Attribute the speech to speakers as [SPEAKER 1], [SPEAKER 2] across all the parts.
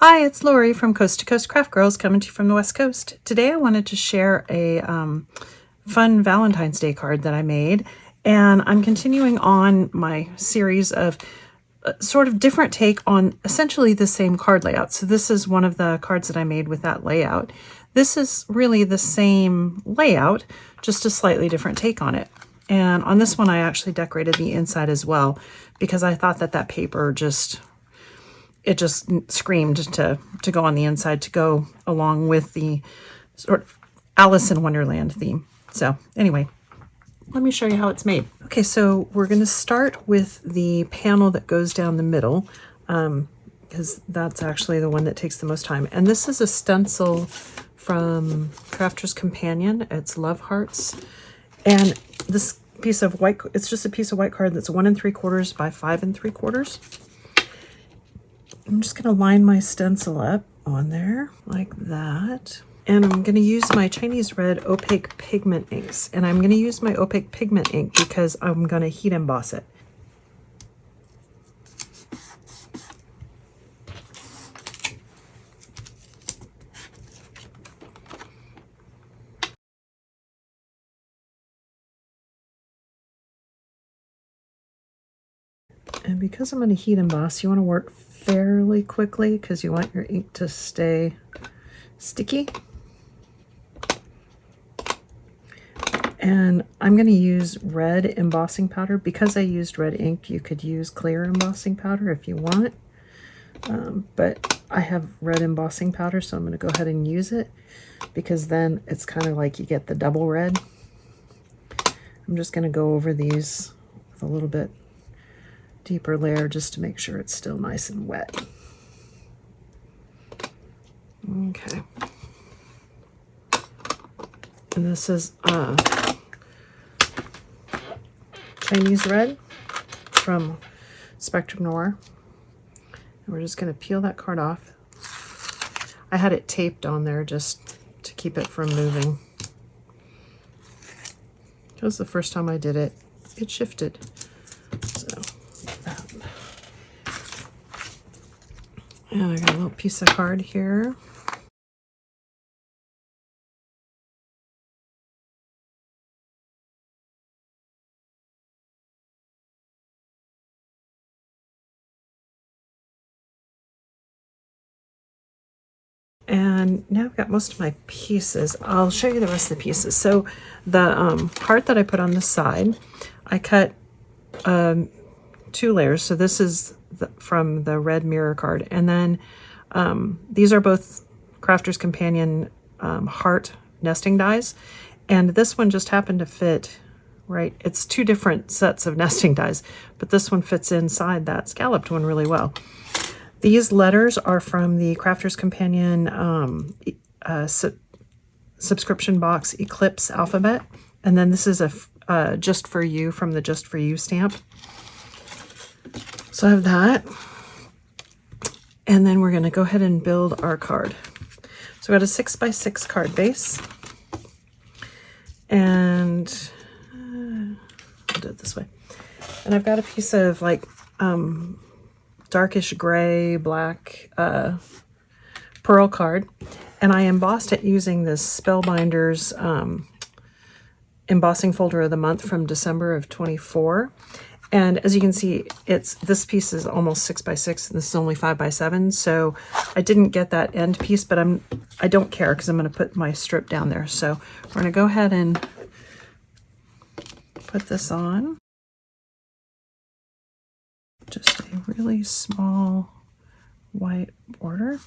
[SPEAKER 1] Hi, it's Lori from Coast to Coast Craft Girls coming to you from the West Coast. Today I wanted to share a fun Valentine's Day card that I made, and I'm continuing on my series of sort of different take on essentially the same card layout. So this is one of the cards that I made with that layout. This is really the same layout, just a slightly different take on it. And on this one I actually decorated the inside as well because I thought that paper just screamed to go on the inside to go along with the sort of Alice in Wonderland theme. So anyway, let me show you how it's made. Okay, so we're going to start with the panel that goes down the middle because that's actually the one that takes the most time. And this is a stencil from Crafter's Companion. It's Love Hearts. And this piece of white, it's just a piece of white card that's 1 3/4 by 5 3/4. I'm just going to line my stencil up on there like that. And I'm going to use my Chinese red opaque pigment inks. And I'm going to use my opaque pigment ink because I'm going to heat emboss it. And because I'm going to heat emboss, you want to work fairly quickly because you want your ink to stay sticky. And I'm going to use red embossing powder. Because I used red ink, you could use clear embossing powder if you want. But I have red embossing powder, so I'm going to go ahead and use it because then it's kind of like you get the double red. I'm just going to go over these with a little bit deeper layer just to make sure it's still nice and wet. Okay. And this is Chinese red from Spectrum Noir. And we're just going to peel that card off. I had it taped on there just to keep it from moving. Because the first time I did it, it shifted. So, and I got a little piece of card here. And now I've got most of my pieces. I'll show you the rest of the pieces. So the heart that I put on the side, I cut 2 layers. So this is from the red mirror card. And then these are both Crafter's Companion heart nesting dies. And this one just happened to fit, right? It's 2 different sets of nesting dies, but this one fits inside that scalloped one really well. These letters are from the Crafter's Companion subscription box Eclipse alphabet. And then this is a Just For You from the Just For You stamp. So I have that. And then we're going to go ahead and build our card. So I got a 6x6 card base. And I'll do it this way. And I've got a piece of like darkish gray, black pearl card. And I embossed it using this Spellbinders embossing folder of the month from December of 24. And as you can see, this piece is almost 6x6 and this is only 5x7. So I didn't get that end piece, but I don't care because I'm going to put my strip down there. So we're going to go ahead and put this on. Just a really small white border.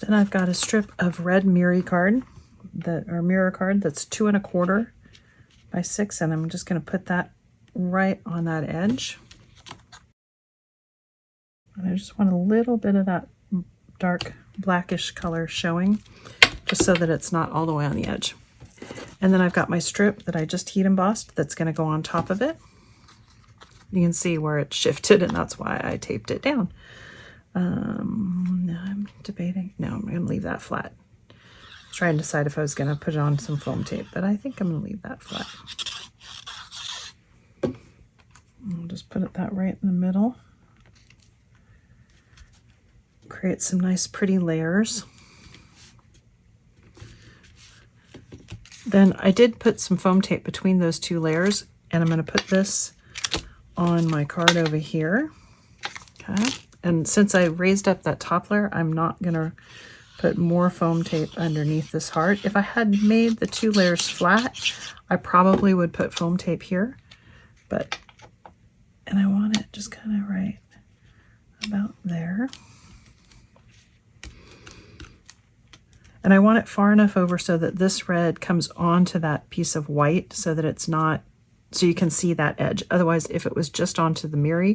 [SPEAKER 1] Then I've got a strip of red mirror card, mirror card that's 2 1/4 by 6, and I'm just going to put that right on that edge. And I just want a little bit of that dark blackish color showing, just so that it's not all the way on the edge. And then I've got my strip that I just heat embossed that's going to go on top of it. You can see where it shifted, and that's why I taped it down. Now I'm debating. No, I'm going to leave that flat. I was trying to decide if I was going to put it on some foam tape, but I think I'm going to leave that flat. I'll just put that right in the middle. Create some nice pretty layers. Then I did put some foam tape between those two layers, and I'm going to put this on my card over here. Okay. And since I raised up that top layer, I'm not going to put more foam tape underneath this heart. If I had made the two layers flat, I probably would put foam tape here, and I want it just kind of right about there. And I want it far enough over so that this red comes onto that piece of white so that it's not, so you can see that edge. Otherwise, if it was just onto the mirror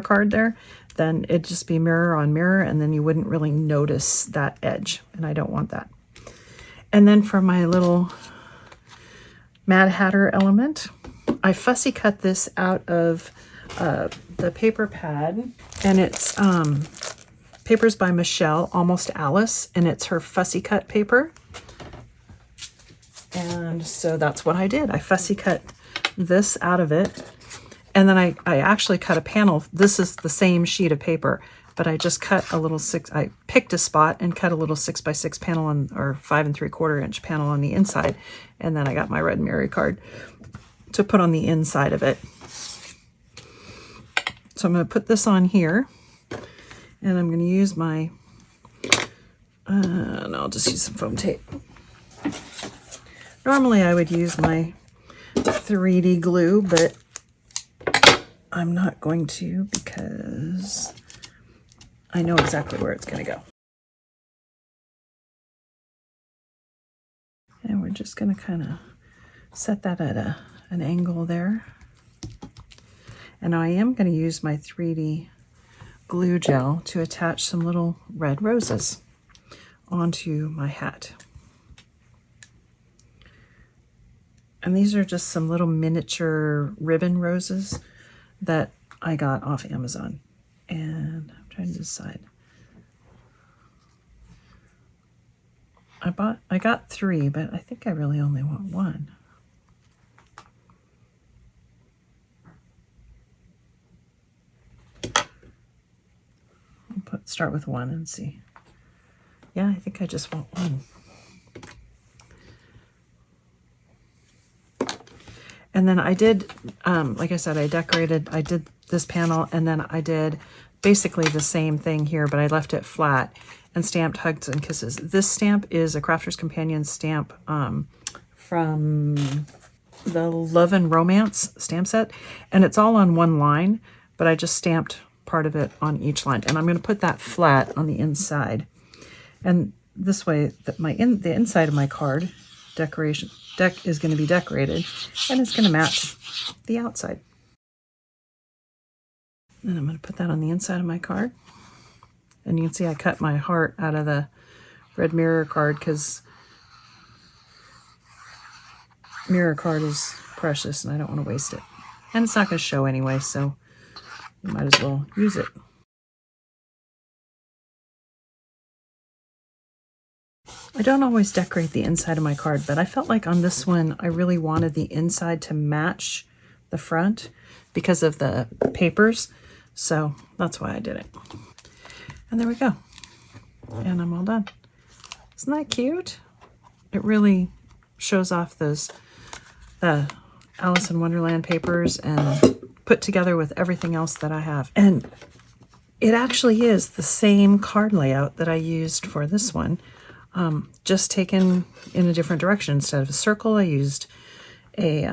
[SPEAKER 1] card there, then it'd just be mirror on mirror, and then you wouldn't really notice that edge, and I don't want that. And then for my little Mad Hatter element, I fussy cut this out of the paper pad, and it's Papers by Michelle, Almost Alice, and it's her fussy cut paper. And so that's what I did. I fussy cut this out of it, and then I actually cut a panel. This is the same sheet of paper, but I just cut a little I picked a spot and cut a little 6x6 panel or 5 3/4 inch panel on the inside, and then I got my red mirror card to put on the inside of it. So I'm going to put this on here, and I'm going to use my, and I'll just use some foam tape. Normally I would use my 3D glue, but I'm not going to because I know exactly where it's going to go. And we're just going to kind of set that at an angle there. And I am going to use my 3D glue gel to attach some little red roses onto my hat. And these are just some little miniature ribbon roses that I got off Amazon. And I'm trying to decide. I got 3, but I think I really only want 1. Start with 1 and see. Yeah, I think I just want 1. And then I did, like I said, I did this panel, and then I did basically the same thing here, but I left it flat and stamped Hugs and Kisses. This stamp is a Crafter's Companion stamp from the Love and Romance stamp set, and it's all on one line, but I just stamped part of it on each line, and I'm going to put that flat on the inside, and this way that the inside of my card deck is going to be decorated, and it's going to match the outside. Then I'm going to put that on the inside of my card, and you can see I cut my heart out of the red mirror card because mirror card is precious and I don't want to waste it, and it's not going to show anyway, so you might as well use it. I don't always decorate the inside of my card, but I felt like on this one I really wanted the inside to match the front because of the papers, so that's why I did it. And there we go. And I'm all done. Isn't that cute? It really shows off those Alice in Wonderland papers and put together with everything else that I have. And it actually is the same card layout that I used for this one, just taken in a different direction. Instead of a circle, I used a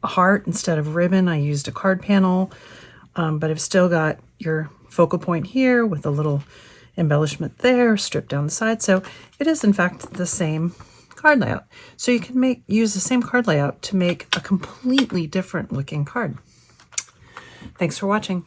[SPEAKER 1] heart. Instead of ribbon, I used a card panel, but I've still got your focal point here with a little embellishment there, stripped down the side. So it is in fact the same card layout. So you can use the same card layout to make a completely different looking card. Thanks for watching.